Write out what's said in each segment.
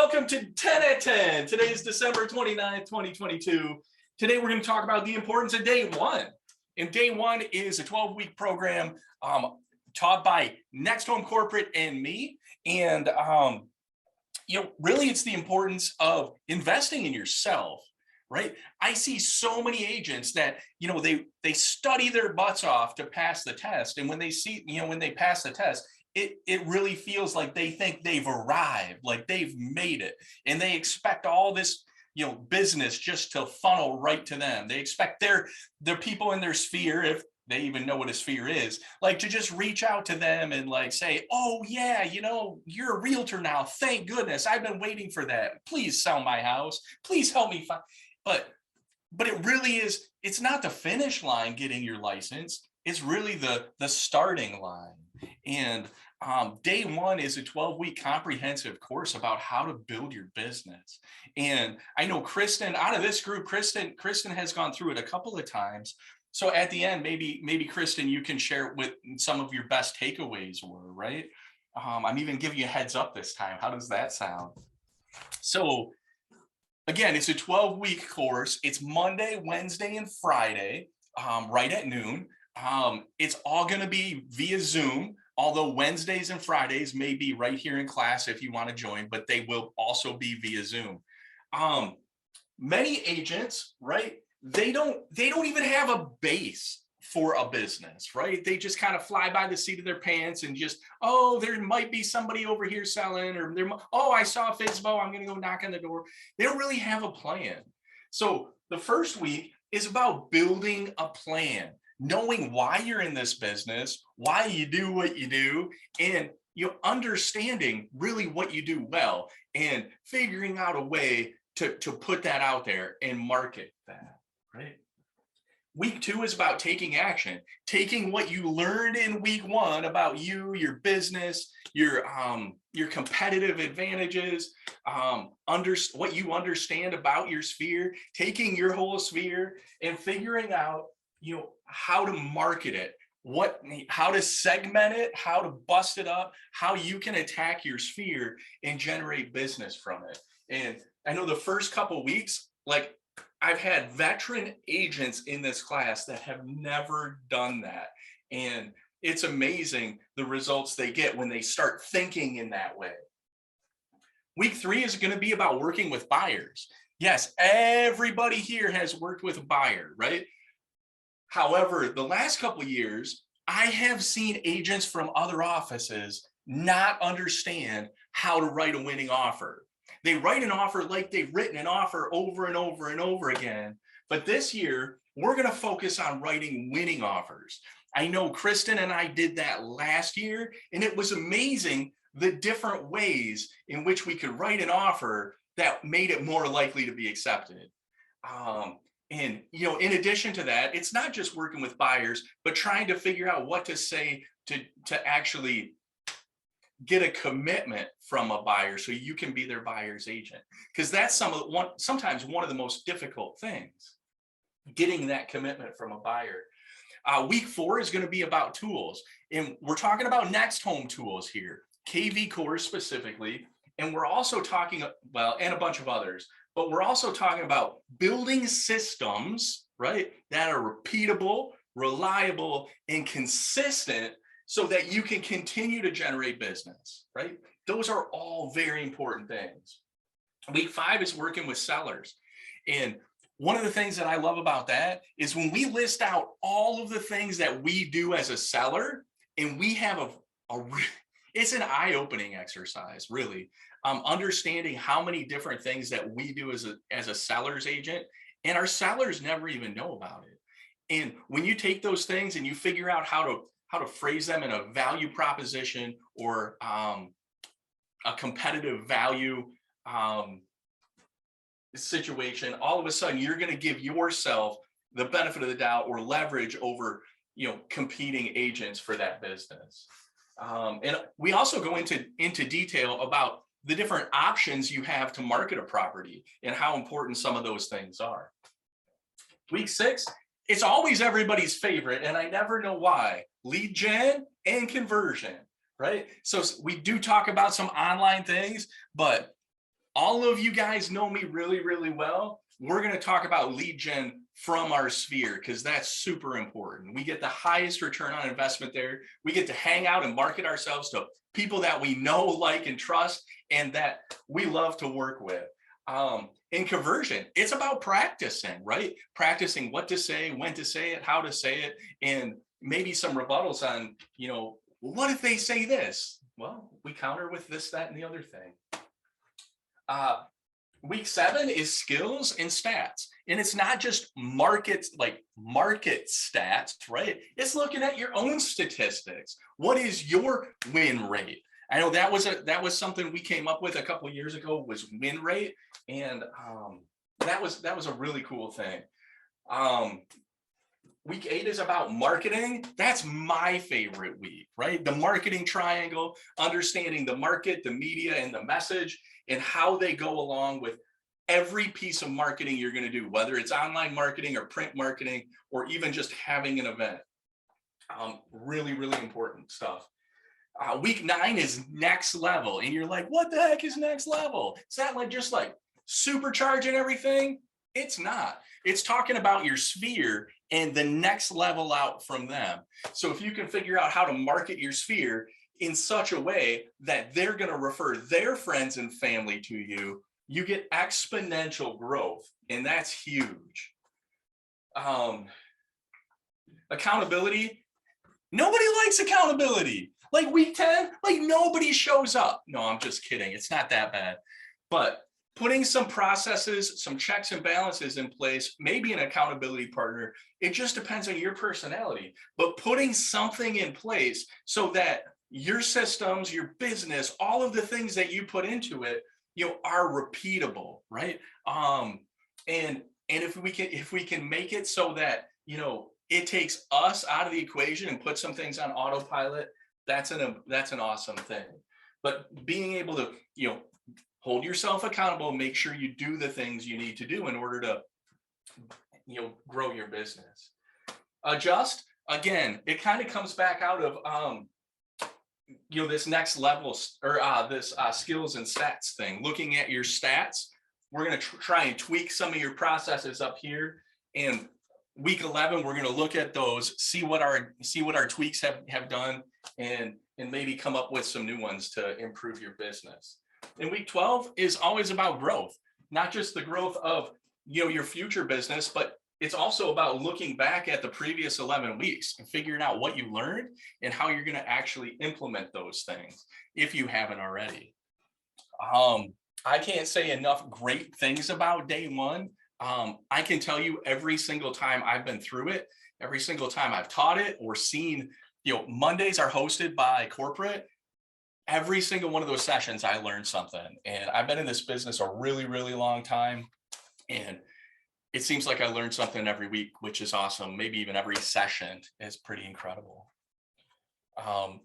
welcome to 10 at 10. Today is December 29th, 2022. Today we're going to talk about the importance of DayOne. And DayOne is a 12-week program taught by Next Home Corporate and me. And really it's the importance of investing in yourself, right? I see so many agents that, they study their butts off to pass the test. And when they when they pass the test, it really feels like they think they've arrived, like they've made it. And they expect all this, business just to funnel right to them. They expect their people in their sphere, if they even know what a sphere is, like to just reach out to them and like say, oh yeah, you're a realtor now. Thank goodness. I've been waiting for that. Please sell my house. Please help me find. But it really is, it's not the finish line getting your license. It's really the starting line. And DayOne is a 12-week comprehensive course about how to build your business. And I know Kristen, out of this group, Kristen has gone through it a couple of times. So at the end, maybe Kristen, you can share what some of your best takeaways were, right? I'm even giving you a heads up this time. How does that sound? So again, it's a 12-week course. It's Monday, Wednesday, and Friday, right at noon. It's all going to be via Zoom, although Wednesdays and Fridays may be right here in class if you want to join, but they will also be via Zoom. Many agents, right? They don't even have a base for a business, right? They just kind of fly by the seat of their pants and just, oh, there might be somebody over here selling, or I saw a FSBO, I'm going to go knock on the door. They don't really have a plan. So the first week is about building a plan, knowing why you're in this business, why you do what you do, and understanding really what you do well and figuring out a way to put that out there and market that, right? Week 2 is about taking action, taking what you learned in week 1 about you, your business, your competitive advantages, what you understand about your sphere, taking your whole sphere and figuring out, how to market it, how to segment it, how to bust it up, how you can attack your sphere and generate business from it. And I know the first couple of weeks, like I've had veteran agents in this class that have never done that. And it's amazing the results they get when they start thinking in that way. Week 3 is going to be about working with buyers. Yes, everybody here has worked with a buyer, right? However, the last couple of years, I have seen agents from other offices not understand how to write a winning offer. They write an offer like they've written an offer over and over and over again. But this year, we're going to focus on writing winning offers. I know Kristen and I did that last year, and it was amazing the different ways in which we could write an offer that made it more likely to be accepted. And, in addition to that, it's not just working with buyers, but trying to figure out what to say to actually get a commitment from a buyer so you can be their buyer's agent. Because that's sometimes one of the most difficult things, getting that commitment from a buyer. Week 4 is going to be about tools. And we're talking about Next Home tools here, KV course specifically. And we're also talking, and a bunch of others. But we're also talking about building systems, right, that are repeatable, reliable, and consistent so that you can continue to generate business, right? Those are all very important things. Week 5 is working with sellers. And one of the things that I love about that is when we list out all of the things that we do as a seller, and we have it's an eye-opening exercise, really. Understanding how many different things that we do as a seller's agent, and our sellers never even know about it. And when you take those things and you figure out how to phrase them in a value proposition or a competitive value situation, all of a sudden you're going to give yourself the benefit of the doubt or leverage over competing agents for that business. And we also go into detail about the different options you have to market a property and how important some of those things are. Week 6, it's always everybody's favorite, and I never know why, lead gen and conversion, right? So we do talk about some online things, but all of you guys know me really, really well. We're going to talk about lead gen from our sphere because that's super important. We get the highest return on investment there. We get to hang out and market ourselves to people that we know, like, and trust, and that we love to work with. In conversion, it's about practicing, right? Practicing what to say, when to say it, how to say it, and maybe some rebuttals on, what if they say this? Well, we counter with this, that, and the other thing. Week 7 is skills and stats. And it's not just market stats, right? It's looking at your own statistics. What is your win rate? I know that was something we came up with a couple of years ago, was win rate. And that was a really cool thing. Week 8 is about marketing. That's my favorite week, right? The marketing triangle, understanding the market, the media, and the message, and how they go along with every piece of marketing you're going to do, whether it's online marketing or print marketing, or even just having an event. Really, really important stuff. Week 9 is next level. And you're like, what the heck is next level? Is that just supercharging everything? It's not. It's talking about your sphere and the next level out from them. So if you can figure out how to market your sphere in such a way that they're going to refer their friends and family to you, you get exponential growth, and that's huge. Accountability. Nobody likes accountability. Like week 10, nobody shows up. No, I'm just kidding. It's not that bad. But putting some processes, some checks and balances in place, maybe an accountability partner, it just depends on your personality. But putting something in place so that your systems, your business, all of the things that you put into it, are repeatable, right? And if we can make it so that it takes us out of the equation and put some things on autopilot, that's an awesome thing. But being able to hold yourself accountable, make sure you do the things you need to do in order to grow your business. Adjust, again, it kind of comes back out of this next level, or this skills and stats thing. Looking at your stats, we're going to try and tweak some of your processes up here. And week 11, we're going to look at those, see what our tweaks have done, and maybe come up with some new ones to improve your business. And week 12 is always about growth, not just the growth of your future business, but it's also about looking back at the previous 11 weeks and figuring out what you learned and how you're going to actually implement those things if you haven't already. I can't say enough great things about DayOne. I can tell you every single time I've been through it, every single time I've taught it or seen, Mondays are hosted by corporate. Every single one of those sessions, I learned something. And I've been in this business a really, really long time. And it seems like I learned something every week, which is awesome. Maybe even every session is pretty incredible.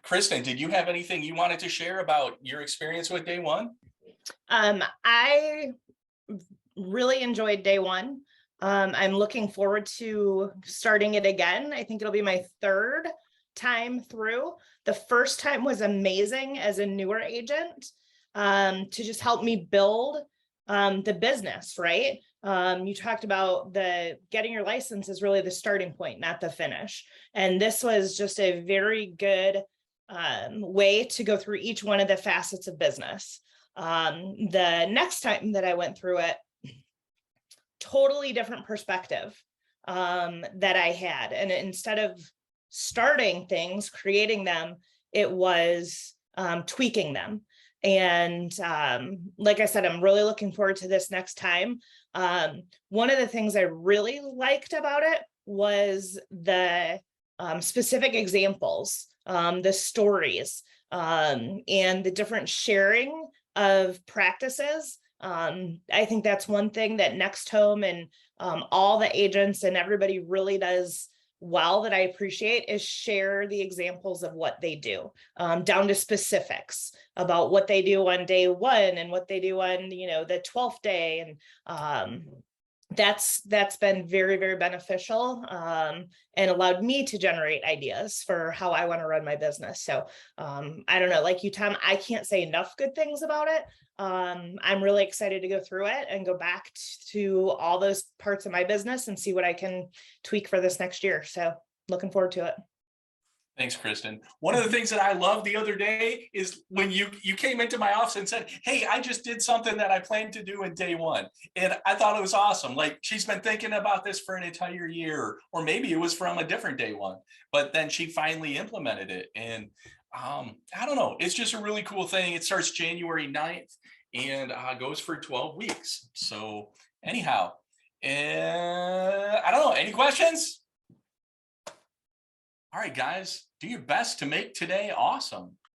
Kristen, did you have anything you wanted to share about your experience with DayOne? I really enjoyed DayOne. I'm looking forward to starting it again. I think it'll be my 3rd time through. The first time was amazing as a newer agent, to just help me build the business, right? You talked about getting your license is really the starting point, not the finish. And this was just a very good way to go through each one of the facets of business. The next time that I went through it, totally different perspective that I had. And instead of starting things, creating them, it was tweaking them. And like I said, I'm really looking forward to this next time. One of the things I really liked about it was the specific examples, the stories, and the different sharing of practices. I think that's one thing that Next Home and all the agents and everybody really does well that I appreciate is share the examples of what they do, down to specifics about what they do on day 1 and what they do on, the 12th day. And that's been very, very beneficial, and allowed me to generate ideas for how I want to run my business. So I don't know, like you, Tom, I can't say enough good things about it. I'm really excited to go through it and go back to all those parts of my business and see what I can tweak for this next year. So looking forward to it. Thanks, Kristen. One of the things that I loved the other day is when you came into my office and said, hey, I just did something that I planned to do in DayOne. And I thought it was awesome. Like, she's been thinking about this for an entire year, or maybe it was from a different DayOne, but then she finally implemented it. And I don't know, it's just a really cool thing. It starts January 9th and goes for 12 weeks. So anyhow, I don't know, any questions? All right, guys, do your best to make today awesome.